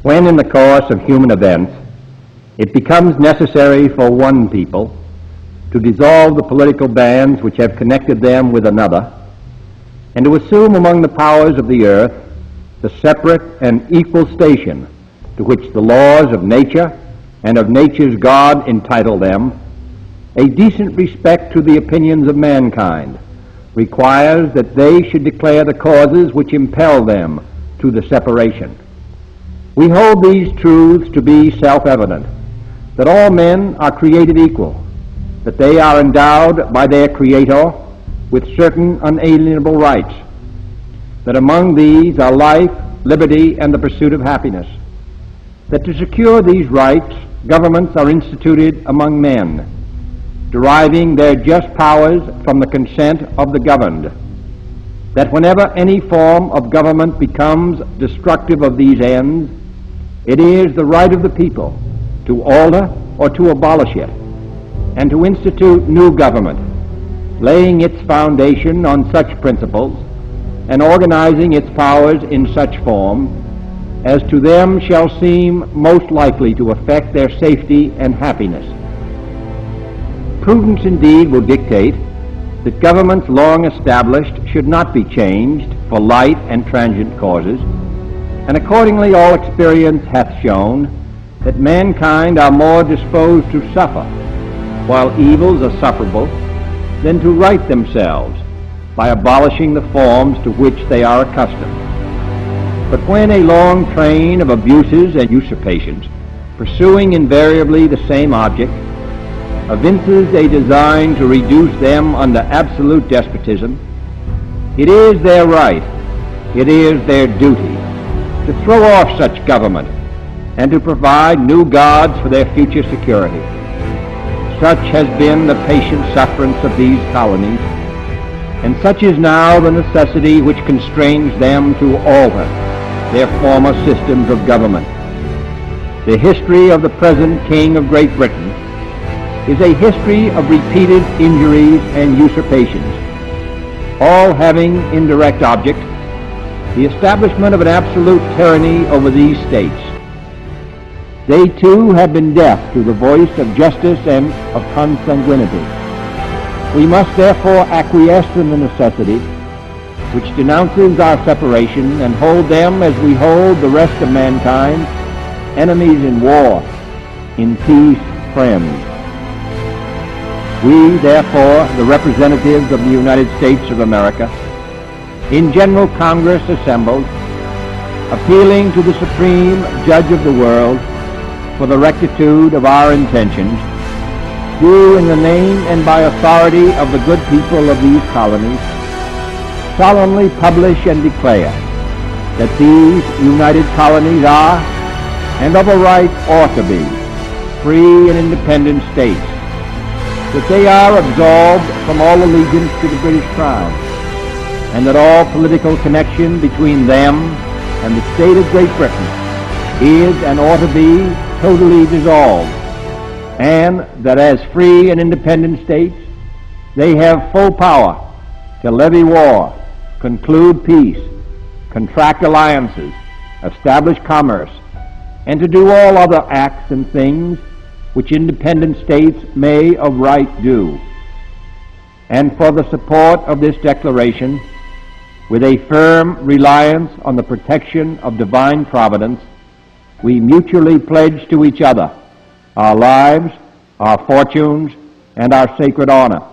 When in the course of human events it becomes necessary for one people to dissolve the political bands which have connected them with another, and to assume among the powers of the earth the separate and equal station to which the laws of nature and of nature's God entitle them, a decent respect to the opinions of mankind requires that they should declare the causes which impel them to the separation. We hold these truths to be self-evident, that all men are created equal, that they are endowed by their Creator with certain unalienable rights, that among these are life, liberty, and the pursuit of happiness, that to secure these rights, governments are instituted among men, deriving their just powers from the consent of the governed, that whenever any form of government becomes destructive of these ends, it is the right of the people to alter or to abolish it, and to institute new government, laying its foundation on such principles and organizing its powers in such form as to them shall seem most likely to affect their safety and happiness. Prudence indeed will dictate that governments long established should not be changed for light and transient causes, and accordingly all experience hath shown that mankind are more disposed to suffer, while evils are sufferable, than to right themselves by abolishing the forms to which they are accustomed. But when a long train of abuses and usurpations, pursuing invariably the same object, evinces a design to reduce them under absolute despotism, it is their right, it is their duty, to throw off such government and to provide new gods for their future security. Such has been the patient sufferance of these colonies, and such is now the necessity which constrains them to alter their former systems of government. The history of the present King of Great Britain is a history of repeated injuries and usurpations, all having indirect object the establishment of an absolute tyranny over these states. They too have been deaf to the voice of justice and of consanguinity. We must therefore acquiesce in the necessity which denounces our separation and hold them as we hold the rest of mankind, enemies in war, in peace friends. We, therefore, the representatives of the United States of America, in General Congress assembled, appealing to the Supreme Judge of the world for the rectitude of our intentions, do in the name and by authority of the good people of these colonies solemnly publish and declare that these united colonies are, and of a right ought to be, free and independent states, that they are absolved from all allegiance to the British Crown, and that all political connection between them and the state of Great Britain is and ought to be totally dissolved, and that as free and independent states they have full power to levy war, conclude peace, contract alliances, establish commerce, and to do all other acts and things which independent states may of right do. And for the support of this declaration, with a firm reliance on the protection of divine providence, we mutually pledge to each other our lives, our fortunes, and our sacred honor.